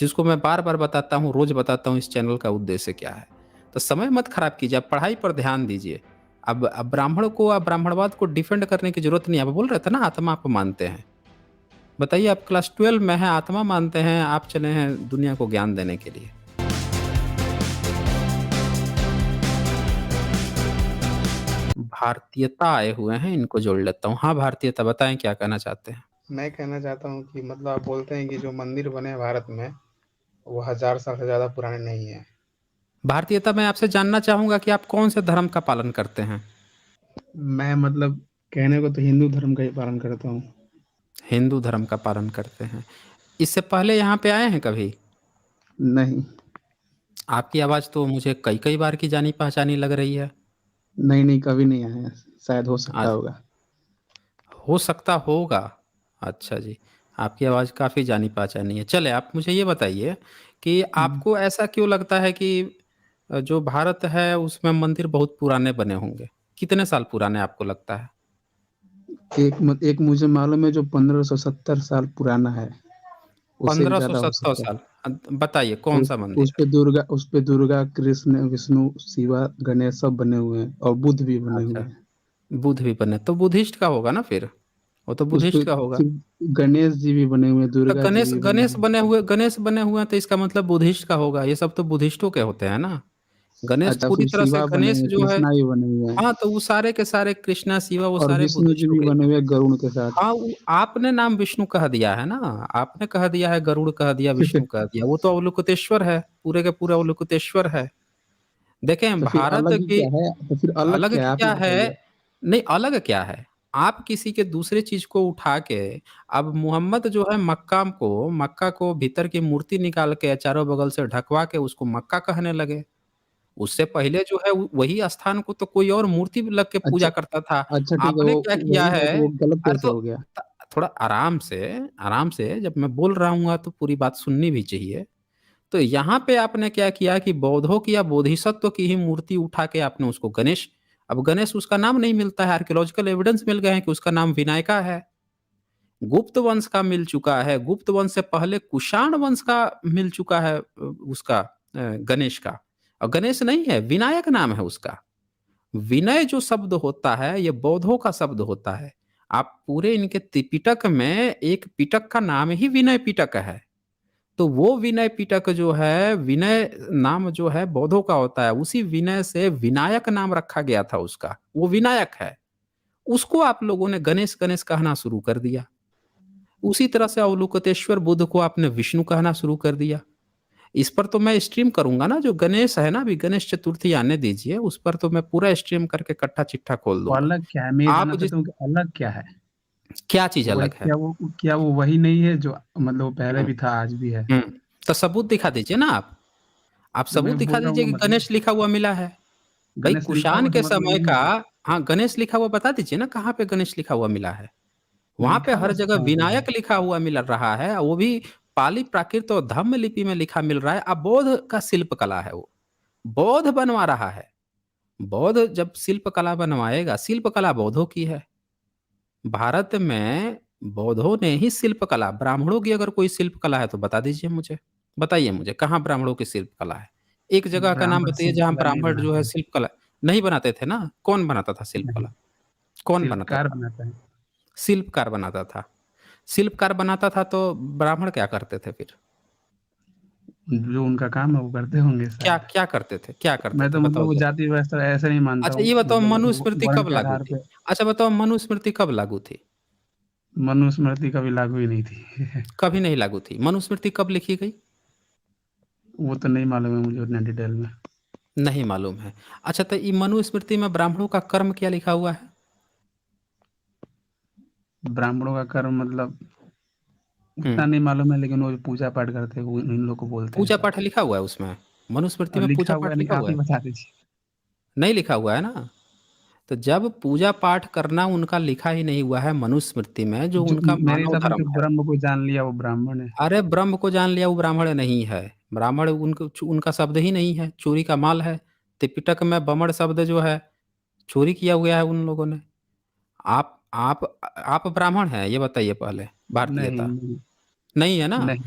जिसको मैं बार-बार बताता हूँ, रोज़ बताता हूँ इस चैनल का उद्देश्य क्या है। तो समय मत खराब कीजिए, आप पढ़ाई पर ध्यान दीजिए। अब ब्राह्मण को आप ब्राह्मणवाद को डिफेंड करने की ज़रूरत नहीं है। आप बोल रहे थे ना आत्मा आप मानते हैं। बताइए आप क्लास 12 में हैं, आत्मा मानते हैं, आप चले हैं दुनिया को ज्ञान देने के लिए। भारतीयता आए हुए हैं, इनको जोड़ लेता हूँ। हाँ, भारतीयता बताएँ क्या कहना चाहते हैं? मैं कहना चाहता हूँ कि मतलब आप बोलते हैं कि जो मंदिर बने हैं भारत में, वो 1000 साल से ज़्यादा पुराने नहीं हैं। भारतीयता मैं आपसे जानना चाहूँगा कि आप कौन से धर्म का पालन करते हैं? मैं मतलब कहने को तो हिंदू धर्म का ही पालन करता हूँ। हिंदू धर्म का पालन करते हैं। इससे पहले यहाँ पे आए हैं कभी? नहीं, आपकी आवाज़ तो मुझे कई-कई बार की जानी-पहचानी लग रही है। नहीं, कभी नहीं आए हैं, शायद हो सकता आज होगा। हो सकता होगा। अच्छा जी, आपकी आवाज़ काफ़ी जानी-पहचानी है। चलें आप मुझे ये बताइए कि हुँ, आपको ऐसा क्यों लगता है कि जो भारत है उसमें मंदिर बहुत पुराने बने होंगे? कितने साल पुराने आपको लगता है? एक मुझे मालूम है जो 1570 साल पुराना है, उससे भी ज़्यादा हो 1570 सकता है। साल। बताइए कौन-सा मंदिर है? उस पे दुर्गा, कृष्ण, विष्णु, शिवा, गणेश सब बने हुए हैं और बुद्ध भी बने हुए अच्छा, हैं। बुद्ध भी बने तो बुद्धिस्ट का होगा ना फिर? वो तो उस बुद्धिस्ट पे का होगा। फिर गणेश जी भी बने हुए हैं, तो दुर्गा जी गणेश भी बने गणेश हुए हैं। बने हुए हैं तो इसका मतलब बुद्धिस्ट का होगा। ये सब तो बुद्धिस्टों के होते हैं ना। गणेश अच्छा पूरी फिर तरह से शिवा बने गणेश हुए हैं, जो है कृष्णा भी बने हुए हाँ, हैं तो वो सारे के सारे कृष्णा, शिवा वो और सारे विष्णु जी बुद्धिस्टों भी के बने हुए हैं गरुड़ के साथ। हाँ, वो आपने नाम विष्णु कह दिया है ना। आपने कह दिया है गरुड़ कह दिया, विष्णु कह दिया। वो तो अवलोकितेश्वर है, पूरे के पूरे अवलोकितेश्वर है। देखें भारत की तो फिर अलग अलग क्या है? आप ही क्या है बताइए। नहीं अलग क्या है? आप किसी के दूसरे चीज़ को उठा के अब मोहम्मद जो है मक्का को भीतर की मूर्ति निकाल के चारों बगल से ढकवा के उसको मक्का कहने लगे। उससे पहले जो है वही स्थान को तो कोई और मूर्ति लग के अच्छा पूजा करता था। अच्छा ठीक है, आपने क्या किया वही है है तो वो गलत अरे कैसे तो हो गया? त थोड़ा आराम से जब मैं बोल रहा हूँ तो पूरी बात सुननी भी चाहिए। तो यहाँ पे आपने क्या किया कि बौद्धों की या बोधिसत्व की ही मूर्ति उठा के आपने उसको गणेश अब गणेश उसका नाम नहीं मिलता है, आर्कियोलॉजिकल एविडेंस मिल गए हैं कि उसका नाम विनायका है। गुप्त वंश का मिल चुका है, गुप्त वंश से पहले कुषाण वंश का मिल चुका है उसका गणेश का। और गणेश नहीं है, विनायक नाम है उसका। विनय जो शब्द होता है, ये बौद्धों का शब्द होता है। आप पूरे इनके त्रिपिटक में एक पिटक का नाम ही विनय पिटक है। तो वो विनय पिटक जो है, विनय नाम जो है बौद्धों का होता है, उसी विनय से विनायक नाम रखा गया था उसका, वो विनायक है। उसको आप लोगों ने गणेश, गणेश कहना शुरू कर दिया। उसी तरह से अवलोकितेश्वर बुद्ध को आपने विष्णु कहना शुरू कर दिया। इस पर तो मैं स्ट्रीम करूँगा ना, जो गणेश है ना, अभी गणेश चतुर्थी आने दीजिए, उस पर तो मैं पूरा स्ट्रीम करके कट्टा-चिट्ठा खोल वो दूँगा। अलग क्या है? मैं ये आप जानना जिस चाहता हूँ कि अलग क्या है? क्या चीज़ अलग है? क्या वो वही नहीं है जो मतलब वो पहले हुँ, भी था, आज भी है? हुँ। तो सबूत दिखा दीजिए ना आप। आप सबूत मैं दिखा बोल रहा दीजिए हूँ कि मतलब गणेश लिखा हुआ मिला है। भई गणेश लिखा कुषाण हुआ तो के मतलब समय नहीं का है। हाँ, गणेश लिखा हुआ बता दीजिए ना कहाँ पे गणेश लिखा हुआ मिला है? वहाँ पे लिखा हुआ हर सब जगह कहाँ पे है? विनायक लिखा हुआ मिल रहा है, वो भी पाली प्राकृत और धम्म लिपि में लिखा मिल रहा है। अब बौद्ध का शिल्प कला है वो, बौद्ध बनवा रहा है। बौद्ध जब शिल्प कला बनवाएगा, शिल्प कला बौद्धों की है। भारत में बौद्धों ने ही शिल्प कला ब्राह्मणों की अगर कोई शिल्प कला है तो बता दीजिए मुझे। बताइए मुझे कहाँ ब्राह्मणों की शिल्प कला है? एक जगह का नाम ब्राह्मण बताइए जहाँ शिल्पकला नहीं ब्राह्मण जो बनाते है हैं। शिल्प कला नहीं बनाते थे ना? कौन बनाता था शिल्प नहीं, कला? कौन बनाता शिल्पकार था? बनाता है। शिल्पकार बनाता था। शिल्पकार बनाता था तो ब्राह्मण क्या करते थे फिर? जो उनका काम है वो करते होंगे क्या शायद। क्या करते थे? क्या करते मैं थे? तो मतलब बताओ वो ज़रा। जाति व्यवस्था ऐसे नहीं मानता अच्छा हूँ, ये बताओ मतलब मनुस्मृति वर्ण कब के लागू आधार थी? पे। अच्छा बताओ मनुस्मृति कब लागू थी? मनुस्मृति कभी लागू ही नहीं थी। कभी नहीं लागू थी। मनुस्मृति कब लिखी गई? वो तो नहीं मालूम है मुझे उतना डिटेल में। नहीं मालूम है। अच्छा तो ये मनुस्मृति में ब्राह्मणों का कर्म क्या लिखा हुआ है? ब्राह्मणों का कर्म मतलब हुँ। उतना नहीं मालूम है, लेकिन वो जो पूजा पाठ करते हैं वो इन लोग को बोलते हैं। पूजा-पाठ लिखा हुआ है उसमें? मनुस्मृति और में लिखा हुआ है, पूजा-पाठ नहीं लिखा आप हुआ ही है? बता दीजिए। नहीं लिखा हुआ है ना? तो जब पूजा-पाठ करना उनका लिखा ही नहीं हुआ है मनुस्मृति में जो जो उनका मेरे मानव हिसाब से धर्म जो है। ब्रह्म को जान लिया वो ब्राह्मण है। अरे ब्रह्म को जान लिया वो ब्राह्मण नहीं है। ब्राह्मण उनका शब्द ही नहीं है, चोरी का माल है। त्रिपिटक में बमण शब्द जो है, चोरी किया हुआ है उन लोगों ने। आप ब्राह्मण हैं ये बताइए पहले? नहीं, भारतीयता नहीं, नहीं है ना? नहीं।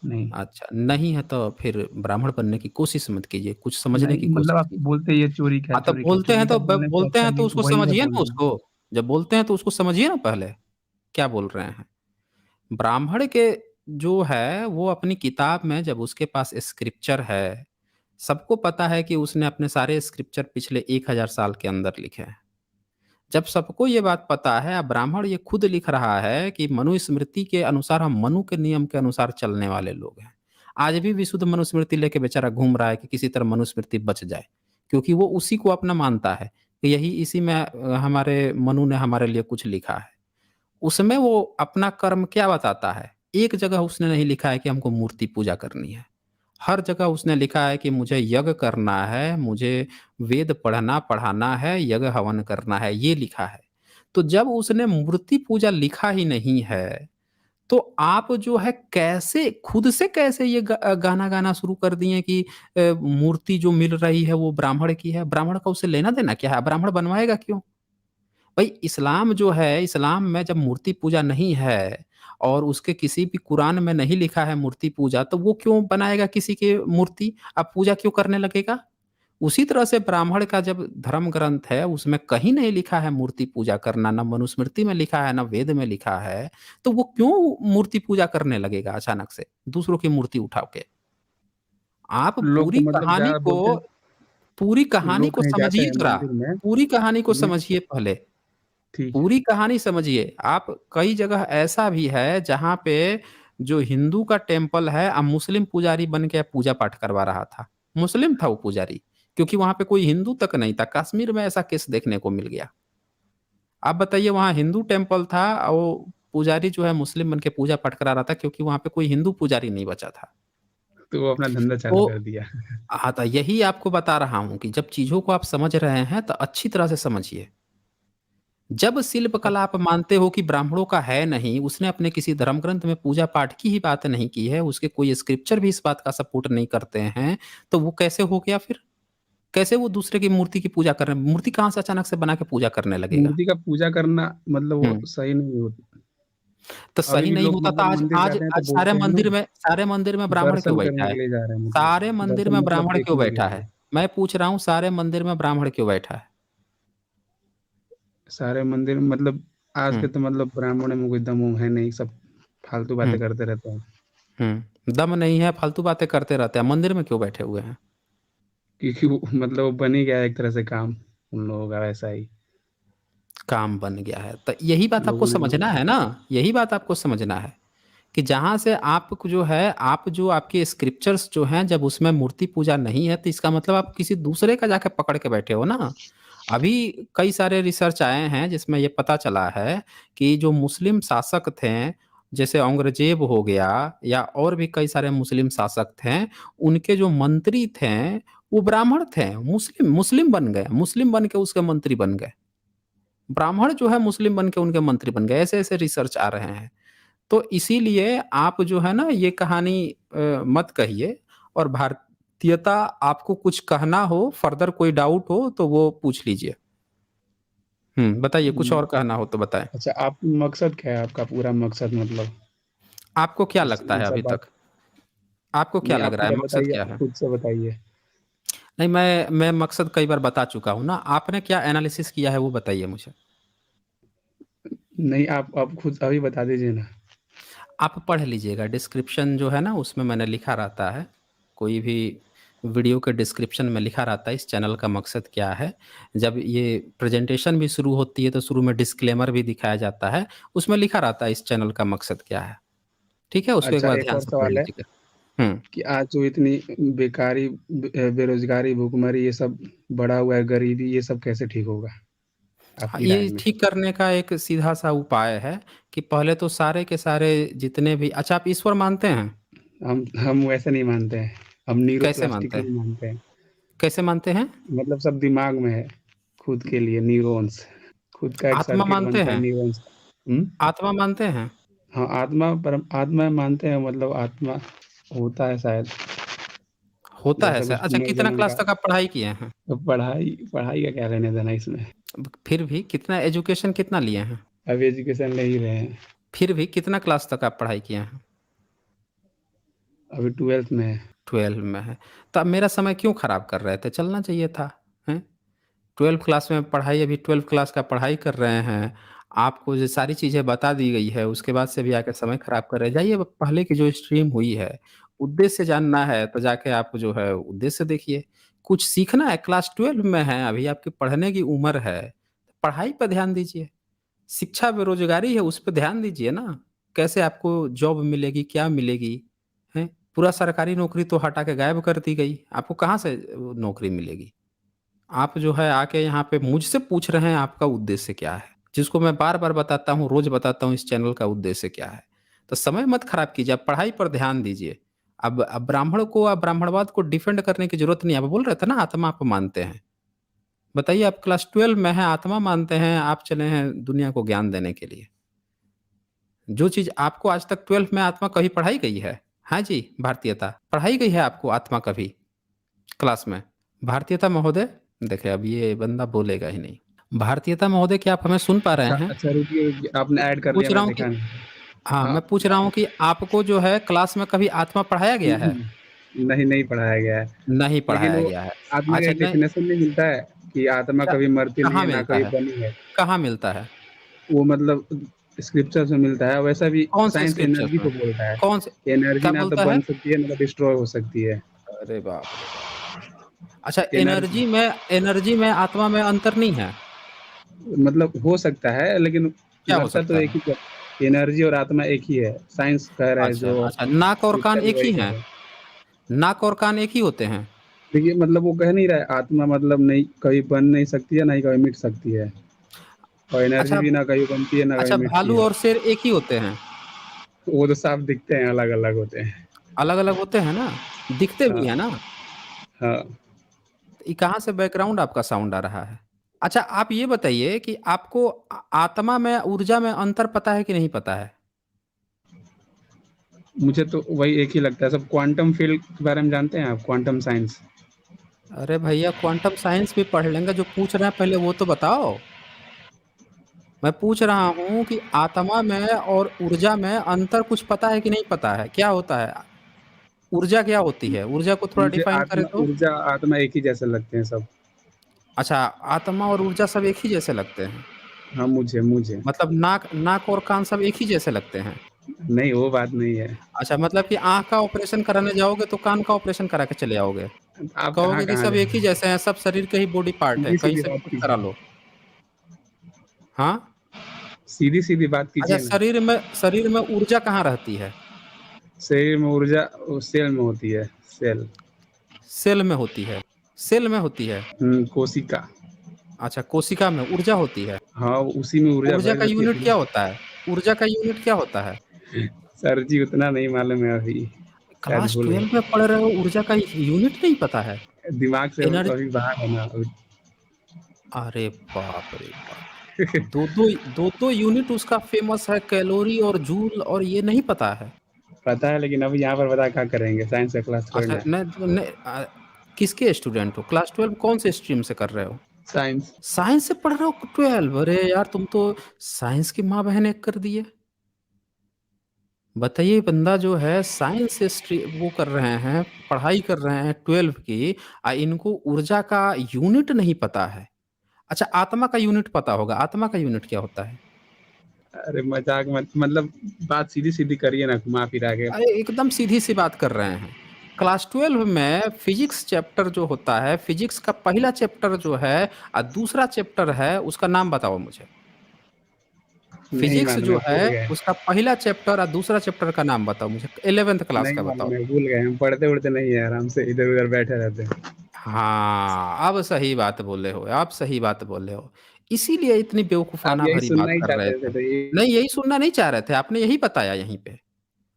नहीं अच्छा, नहीं है तो फिर ब्राह्मण बनने की कोशिश मत कीजिए, कुछ समझने की नहीं, मतलब कोशिश आप कीजिए। बोलते ये चोरी क्या है, हाँ, तो चोरी क्या है, बोलते हैं चोरी का तो बोलने से बोलते अच्छा हैं तो ये उसको वही है समझिए ना बोल रहे हैं। उसको। जब बोलते हैं तो उसको समझिए ना पहले, क्या बोल रहे हैं। ब्राह्मण के जो है वो अपनी किताब में जब उसके पास स्क्रिप्चर है, सबको पता है कि उसने अपने सारे स्क्रिप्चर पिछले 1000 साल के अंदर लिखे हैं। जब सबको ये बात पता है, अब ब्राह्मण ये खुद लिख रहा है कि मनुस्मृति के अनुसार हम मनु के नियम के अनुसार चलने वाले लोग हैं। आज भी विशुद्ध मनुस्मृति लेके बेचारा घूम रहा है कि किसी तरह मनुस्मृति बच जाए, क्योंकि वो उसी को अपना मानता है कि यही इसी में हमारे मनु ने हमारे लिए कुछ लिखा है। उसमें वो अपना कर्म क्या बताता है? एक जगह उसने नहीं लिखा है कि हमको मूर्ति पूजा करनी है। हर जगह उसने लिखा है कि मुझे यज्ञ करना है, मुझे वेद पढ़ना-पढ़ाना है, यज्ञ हवन करना है, ये लिखा है। तो जब उसने मूर्ति पूजा लिखा ही नहीं है, तो आप जो है कैसे खुद से कैसे ये गाना गाना शुरू कर दिए कि मूर्ति जो मिल रही है वो ब्राह्मण की है, ब्राह्मण का उससे लेना-देना क्या है? ब्राह्मण बनवाएगा क्यों? भाई इस्लाम जो है, इस्लाम में जब मूर्ति पूजा नहीं है और उसके किसी भी कुरान में नहीं लिखा है मूर्ति पूजा, तो वो क्यों बनाएगा किसी की मूर्ति? अब पूजा क्यों करने लगेगा? उसी तरह से ब्राह्मण का जब धर्म ग्रंथ है, उसमें कहीं नहीं लिखा है मूर्ति पूजा करना, ना मनुस्मृति में लिखा है, ना वेद में लिखा है, तो वो क्यों मूर्ति पूजा करने लगेगा अचानक से, दूसरों की मूर्ति उठा के? आप लोग तो मतलब ज़्यादा बोलते हैं, पूरी कहानी लोग को कहीं जाते समझिए हैं ज़रा, मंदिर में, पूरी कहानी को सुनिए, समझिए पहले। ठीक है। पूरी कहानी समझिए। आप कई जगह ऐसा भी है जहाँ पे जो हिंदू का टेम्पल है अब मुस्लिम पुजारी बन के पूजा पाठ करवा रहा था। मुस्लिम था वो पुजारी, क्योंकि वहाँ पे कोई हिंदू तक नहीं था। कश्मीर में ऐसा केस देखने को मिल गया। आप बताइए वहाँ हिंदू टेम्पल था वो पुजारी जो है मुस्लिम बन के पूजा पाठ करा रहा था क्योंकि वहाँ पे कोई हिंदू पुजारी नहीं बचा था। तो वो अपना धंधा चालू तो कर दिया। हाँ, तो यही आपको बता रहा हूँ कि जब चीज़ों को आप समझ रहे हैं तो अच्छी तरह से समझिए। जब शिल्प कला आप मानते हो कि ब्राह्मणों का है नहीं, उसने अपने किसी धर्म ग्रंथ में पूजा-पाठ की ही बात नहीं की है, उसके कोई स्क्रिप्चर भी इस बात का सपोर्ट नहीं करते हैं, तो वो कैसे हो गया फिर? कैसे वो दूसरे की मूर्ति की पूजा कर रहे हैं? मूर्ति कहाँ से अचानक से बना के पूजा करने लगेगा? मूर्ति का पूजा करना मतलब हुँ, वो सही नहीं होता। तो अभी सही भी नहीं लोग होता तो मतलब आज मंदिर आज जाते हैं तो आज बोलते हैं ना, सारे मंदिर में ब्राह्मण क्यों दर्शन बैठा करने है? के लिए जा रहे हैं मतलब। सारे मंदिर दर्शन में मतलब ब्राह्मण क्यों देखने के बैठा लिए। है? मैं पूछ रहा हूँ सारे मंदिर में ब्राह्मण क्यों बैठा है? सारे मंदिर मतलब आज हुँ, के तो मतलब ब्राह्मणों में कोई दम है नहीं, सब फालतू हुँ, बातें करते रहते हैं। दम नहीं है, फालतू बातें करते रहते हैं, मंदिर में क्यों बैठे हुए हैं? क्योंकि वो मतलब वो बन ही गया है एक तरह से काम उन लोगों का वैसा ही। काम बन गया है। तो यही बात आपको लोगों ने समझना है ना, यही बात आपको समझना है कि जहाँ से आपको जो है आप जो आपके स्क्रिप्चर्स जो हैं जब उसमें मूर्ति पूजा नहीं है तो इसका मतलब आप किसी दूसरे का जाके पकड़ के बैठे हो ना। अभी कई सारे रिसर्च आए हैं जिसमें ये पता चला है कि जो मुस्लिम शासक थे, जैसे औरंगज़ेब हो गया या और भी कई सारे मुस्लिम शासक थे, उनके जो मंत्री थे, वो ब्राह्मण थे, मुस्लिम मुस्लिम बन गए, मुस्लिम बन के उसके मंत्री बन गए। ब्राह्मण जो है मुस्लिम बन के उनके मंत्री बन गए, ऐसे-ऐसे रिसर्च आ रहे हैं। तो इसीलिए आप जो है ना ये कहानी मत कहिए और भारतीयता आपको कुछ कहना हो, फर्दर कोई डाउट हो तो वो पूछ लीजिए। बताइए कुछ और कहना हो तो बताएँ। अच्छा, आप मकसद क्या है आपका पूरा मकसद मतलब आपको क्या इस लगता इन है सब अभी बात। तक? आपको क्या नहीं, लग आप रहा है पूरा मकसद बताइए, क्या आप है? खुद से बताइए। नहीं मैं मकसद कई बार बता चुका हूँ ना, आपने क्या एनालिसिस किया है वो बताइए मुझे? नहीं, आप खुद अभी बता दीजिए ना। आप पढ़ लीजिएगा डिस्क्रिप्शन जो है ना उसमें मैंने लिखा रहता है। कोई भी वीडियो के डिस्क्रिप्शन में लिखा रहता है इस चैनल का मकसद क्या है। जब ये प्रेज़ेंटेशन भी शुरू होती है तो शुरू में डिस्क्लेमर भी दिखाया जाता है। उसमें लिखा रहता है इस चैनल का मकसद क्या है। ठीक है? उसको एक अच्छा, बार एक ध्यान और से पढ़ सवाल है लीजिएगा। हुँ। कि आज जो इतनी बेकारी, बेरोज़गारी, भुखमरी ये सब बढ़ा हुआ है, गरीबी ये सब कैसे ठीक होगा हाँ, आपकी राय ये में? ठीक करने का एक सीधा-सा उपाय है कि पहले तो सारे के सारे जितने भी अच्छा आप ईश्वर मानते हैं? हम वैसे नहीं मानते हैं, हम कैसे मानते न्यूरोप्लास्टिकली हैं? मानते हैं। कैसे मानते हैं? मतलब सब दिमाग में है, खुद के लिए न्यूरॉन्स, खुद का एक आत्मा सर्किट मानते बनता है हैं? न्यूरॉन्स का। हुँ? आत्मा मानते हैं? हाँ, आत्मा मानते हैं, मतलब आत्मा होता है शायद, होता है जैसा सर। कुछ अच्छा कितना पुनर्जन्म क्लास का। तक आप पढ़ाई किए हैं? तो पढ़ाई पढ़ाई का क्या लेना-देना इसमें? फिर भी कितना एजुकेशन कितना लिए हैं? अभी एजुकेशन ले ही रहे हैं। फिर भी कितना क्लास तक आप पढ़ाई किए हैं? अभी 12th में है। 12 में है। तो अब मेरा समय क्यों खराब कर रहे थे? चलना चाहिए था, हैं? 12 क्लास में पढ़ाई, अभी 12 क्लास का पढ़ाई कर रहे हैं। आपको ये सारी चीज़ें बता दी गई है, उसके बाद से भी आके समय खराब कर रहे हैं। जाइए अब पहले की जो स्ट्रीम हुई है, उद्देश्य जानना है तो जाके आप जो है उद्देश्य देखिए। कुछ सीखना है, क्लास 12 में हैं, अभी आपकी पढ़ने की उम्र है, पढ़ाई पे ध्यान दीजिए। शिक्षा बेरोज़गारी है, उस पे ध्यान दीजिए ना। कैसे आपको जॉब मिलेगी, क्या मिलेगी, हैं? पूरा सरकारी नौकरी तो हटा के गायब कर दी गई। आपको कहाँ से नौकरी मिलेगी? आप जो है आके यहाँ पे मुझसे पूछ रहे हैं आपका उद्देश्य क्या है? जिसको मैं बार-बार बताता हूँ, रोज़ बताता हूँ इस चैनल का उद्देश्य क्या है। तो समय मत खराब कीजिए, आप पढ़ाई पर ध्यान दीजिए। अब ब्राह्मण को, अब ब्राह्मणवाद को डिफेंड करने की ज़रूरत नहीं है। आप बोल रहे थे ना आत्मा आप मानते हैं। बताइए आप क्लास 12 में हैं, आत्मा मानते हैं, आप चले हैं दुनिया को ज्ञान देने के लिए। जो चीज़ आपको आज तक 12 में आत्मा कभी पढ़ाई गई है? हाँ जी, भारतीयता। पढ़ाई गई है आपको आत्मा कभी क्लास में? भारतीयता महोदय? देखिए अब ये बंदा बोलेगा ही नहीं। भारतीयता महोदय क्या आप हमें सुन पा रहे अच्छा हैं? अच्छा, रुकिए, आपने ऐड कर पूछ लिया, रहा मैं हूँ कि देखा नहीं। हाँ, हाँ। मैं पूछ रहा हूँ कि आपको जो है क्लास में कभी आत्मा पढ़ाया गया है? नहीं, नहीं पढ़ाया गया है। नहीं लेकिन पढ़ाया वो गया है। आत्मा का अच्छा एक नहीं, डेफिनेशन नहीं मिलता है कि आत्मा क्या कभी मरती नहीं कहाँ है, ना मिलता कभी है? बनी है। कहाँ मिलता है? वो मतलब स्क्रिप्चर में मिलता है, वैसा भी कौन से साइंस स्क्रिप्चर्स एनर्जी में? को बोलता है। कौन से एनर्जी क्या ना तो बोलता है? बन सकती है, ना तो डिस्ट्रॉय हो सकती है। अरे बाप रे बाप! अच्छा एनर्जी एनर्जी में आत्मा में अंतर नहीं है? मतलब हो सकता है, लेकिन क्या हो लगता तो सकता एक है? ही है। एनर्जी और आत्मा एक ही है, साइंस कह रहा है, अच्छा, जो अच्छा नाक और कान स्क्रिप्चर भी एक वही ही कह हैं? रहा है। नाक और कान एक ही होते हैं? देखिए, मतलब वो कह नहीं रहा है आत्मा मतलब नहीं कभी बन नहीं सकती है, ना ही कभी मिट सकती है। और एनर्जी अच्छा भी ना कभी बनती है, ना कभी अच्छा मिटती भालू है। और शेर एक ही होते हैं? वो तो साफ दिखते हैं, अलग-अलग होते हैं। अलग-अलग होते हैं ना? दिखते भी हाँ, हैं ना? हाँ। ये कहाँ से बैकग्राउंड आपका साउंड आ रहा है? अच्छा आप ये बताइए कि आपको आत्मा में, ऊर्जा में अंतर पता है कि नहीं पता है? मुझे तो वही एक ही लगता है। सब क्वांटम फ़ील्ड के बारे में जानते हैं आप? Quantum science. अरे भैया क्वांटम साइंस भी पढ़ लेंगे, जो पूछ रहे हैं पहले वो तो बताओ। मैं पूछ रहा हूँ कि आत्मा में और ऊर्जा में अंतर कुछ पता है कि नहीं पता है? क्या होता है? ऊर्जा क्या होती है? ऊर्जा को थोड़ा मुझे डिफाइन करें आत्मा तो? ऊर्जा आत्मा एक ही जैसे लगते हैं सब। अच्छा, आत्मा और ऊर्जा सब एक ही जैसे लगते हैं? हाँ, मुझे मुझे। मतलब नाक नाक और कान सब एक ही जैसे लगते हैं? नहीं, वो बात नहीं है। अच्छा मतलब कि आँख का ऑपरेशन कराने जाओगे तो कान का ऑपरेशन करा के चले आओगे। आप कहोगे कि कहाँ-कहाँ सब जा एक ही रहे हैं? जैसे हैं, सब शरीर के ही बॉडी पार्ट है, कहीं सीधी-सीधी से भी बात कुछ करा कीजिए। लो। हाँ? सीधी-सीधी बात अच्छा कीजिए ना। शरीर में ऊर्जा कहाँ रहती है? शरीर में ऊर्जा सेल में होती है, सेल। सेल में होती है। सेल में होती है। कोशिका। अच्छा कोशिका में ऊर्जा होती है। हाँ, उसी में ऊर्जा ऊर्जा भरी का रहती है यूनिट पूरी। क्या होता है? ऊर्जा का यूनिट क्या होता है? सर जी, उतना नहीं मालूम है अभी। शायद क्लास भूल 12 में गए। पढ़ रहे हो, ऊर्जा का यूनिट नहीं पता है? दिमाग से एनर्जी, अभी बाहर है ना अभी। अरे बाप रे बाप! 2-2 यूनिट उसका फेमस है, कैलोरी और जूल, और ये नहीं पता है? पता है, लेकिन अभी यहाँ पर बता क्या करेंगे, साइंस का क्लास थोड़ी अच्छा ना है। किसके स्टूडेंट हो? क्लास 12 कौन से स्ट्रीम से कर रहे हो? साइंस। साइंस से पढ़ रहे हो 12? अरे यार तुम तो साइंस की माँ बहन एक कर दिए। बताइए बंदा जो है साइंस से वो कर रहे हैं, पढ़ाई कर रहे हैं 12 की, इनको ऊर्जा का यूनिट नहीं पता है। अच्छा आत्मा का यूनिट पता होगा, आत्मा का यूनिट क्या होता है? अरे मजाक मत, मतलब बात सीधी-सीधी करिए ना, घुमा-फिरा के। अरे एकदम सीधी-सी बात कर रहे हैं। क्लास 12 में फिज़िक्स चैप्टर जो होता है, फिज़िक्स का पहला चैप्टर जो है दूसरा चैप्टर है, उसका नाम बताओ मुझे। नहीं फिज़िक्स मालूम है, जो भूल है, गए। उसका पहला चैप्टर और दूसरा चैप्टर का नाम बताओ मुझे, 11th क्लास नहीं का मालूम बताओ। है, भूल गए। हम पढ़ते-वढ़ते नहीं है, आराम से इधर-उधर बैठे रहते हैं। हाँ, अब सही बात बोले हो, आप सही बात बोले हो। इसीलिए इतनी आप बेवकूफ़ाना यही भरी सुनना बात ही कर रहे चाहते थे थे। तो ये। नहीं, यही सुनना नहीं चाह रहे थे, आपने यही बताया यहीं पे।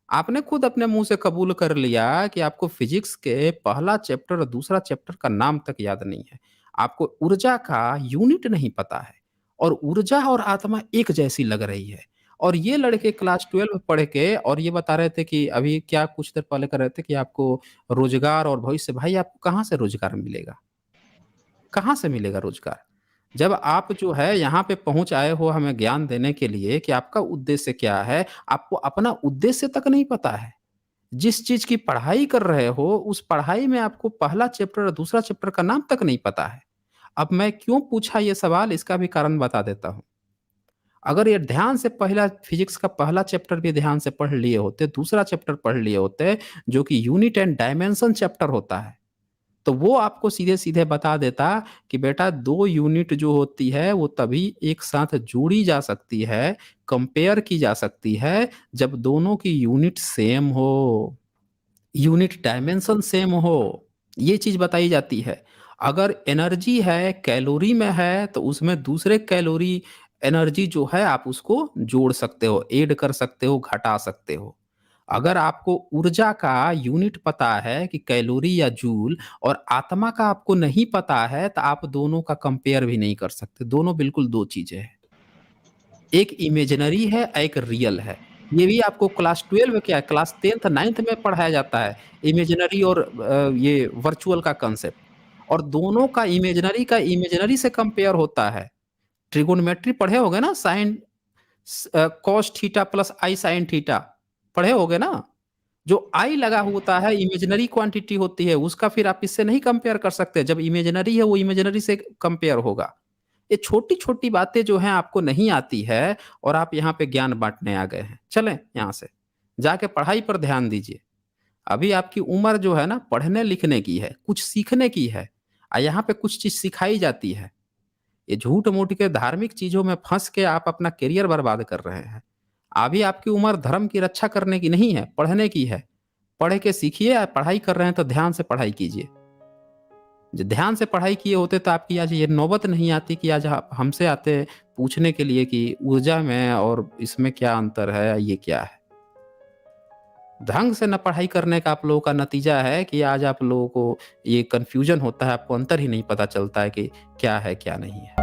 आपने खुद अपने मुँह से कबूल कर लिया कि आपको फ़िज़िक्स के पहला चैप्टर और दूसरा चैप्टर का नाम तक याद नहीं है। आपको ऊर्जा का यूनिट नहीं पता है, और ऊर्जा और आत्मा एक जैसी लग रही है। और ये लड़के क्लास 12 पढ़ के और ये बता रहे थे कि अभी क्या कुछ देर पहले कर रहे थे कि आपको रोज़गार और भविष्य, भाई आपको कहाँ से रोज़गार मिलेगा? कहाँ से मिलेगा रोज़गार? जब आप जो है यहाँ पे पहुँच आए हो हमें ज्ञान देने के लिए कि आपका उद्देश्य क्या है, आपको अपना उद्देश्य तक नहीं पता है। जिस चीज़ की पढ़ाई कर रहे हो, उस पढ़ाई में आपको पहला चैप्टर और दूसरा चैप्टर का नाम तक नहीं पता है। अब मैं क्यों पूछा ये सवाल, इसका भी कारण बता देता हूँ। अगर ये ध्यान से पहला फिज़िक्स का पहला चैप्टर भी ध्यान से पढ़ लिए होते, दूसरा चैप्टर पढ़ लिए होते, जो कि यूनिट एंड डायमेंशन चैप्टर होता है, तो वो आपको सीधे-सीधे बता देता कि बेटा 2 यूनिट जो होती है, वो तभी एक साथ जोड़ी जा सकती है, कंपेयर की जा सकती है, जब दोनों की यूनिट सेम हो, यूनिट डायमेंशन सेम हो, ये चीज़ बताई जाती है। अगर एनर्जी है, कैलोरी में है, तो उसमें दूसरे कैलोरी एनर्जी जो है आप उसको जोड़ सकते हो, ऐड कर सकते हो, घटा सकते हो। अगर आपको ऊर्जा का यूनिट पता है कि कैलोरी या जूल और आत्मा का आपको नहीं पता है, तो आप दोनों का कंपेयर भी नहीं कर सकते। दोनों बिल्कुल 2 चीज़ें हैं। एक इमेजिनरी है, एक रियल है। ये भी आपको क्लास 12 क्या क्लास 10th 9th में पढ़ाया जाता है, इमेजिनरी और ये वर्चुअल का कांसेप्ट। और दोनों का इमेजिनरी से कंपेयर होता है। ट्रिगोनोमेट्री पढ़े होंगे ना, कॉस थीटा प्लस आई साइन थीटा, पढ़े होंगे ना? जो आई लगा होता है इमेजिनरी क्वांटिटी होती है, उसका फिर आप इससे नहीं कंपेयर कर सकते। जब इमेजिनरी है, वो इमेजिनरी से कंपेयर होगा। ये छोटी-छोटी बातें जो हैं आपको नहीं आती है और आप यहाँ पे ज्ञान बाँटने आ गए हैं। चलें यहाँ से, जाके पढ़ाई पर ध्यान दीजिए। अभी आपकी उम्र जो है ना पढ़ने-लिखने की है, कुछ सीखने की है। यहाँ पे कुछ चीज़ सिखाई जाती है। ये झूठ-मूठ के धार्मिक चीज़ों में फँस के आप अपना करियर बर्बाद कर रहे हैं। अभी आपकी उम्र धर्म की रक्षा करने की नहीं है, पढ़ने की है। पढ़ के सीखिए, पढ़ाई कर रहे हैं तो ध्यान से पढ़ाई कीजिए। ध्यान से पढ़ाई किए होते तो आपकी आज ये नौबत नहीं आती कि आज आप हमसे आते पूछने के लिए कि ऊर्जा में और इसमें क्या अंतर है, ये क्या है? ढंग से न पढ़ाई करने का आप लोगों का नतीजा है कि आज आप लोगों को ये कन्फ्यूजन होता है, आपको अंतर ही नहीं पता चलता है कि क्या है, क्या नहीं है।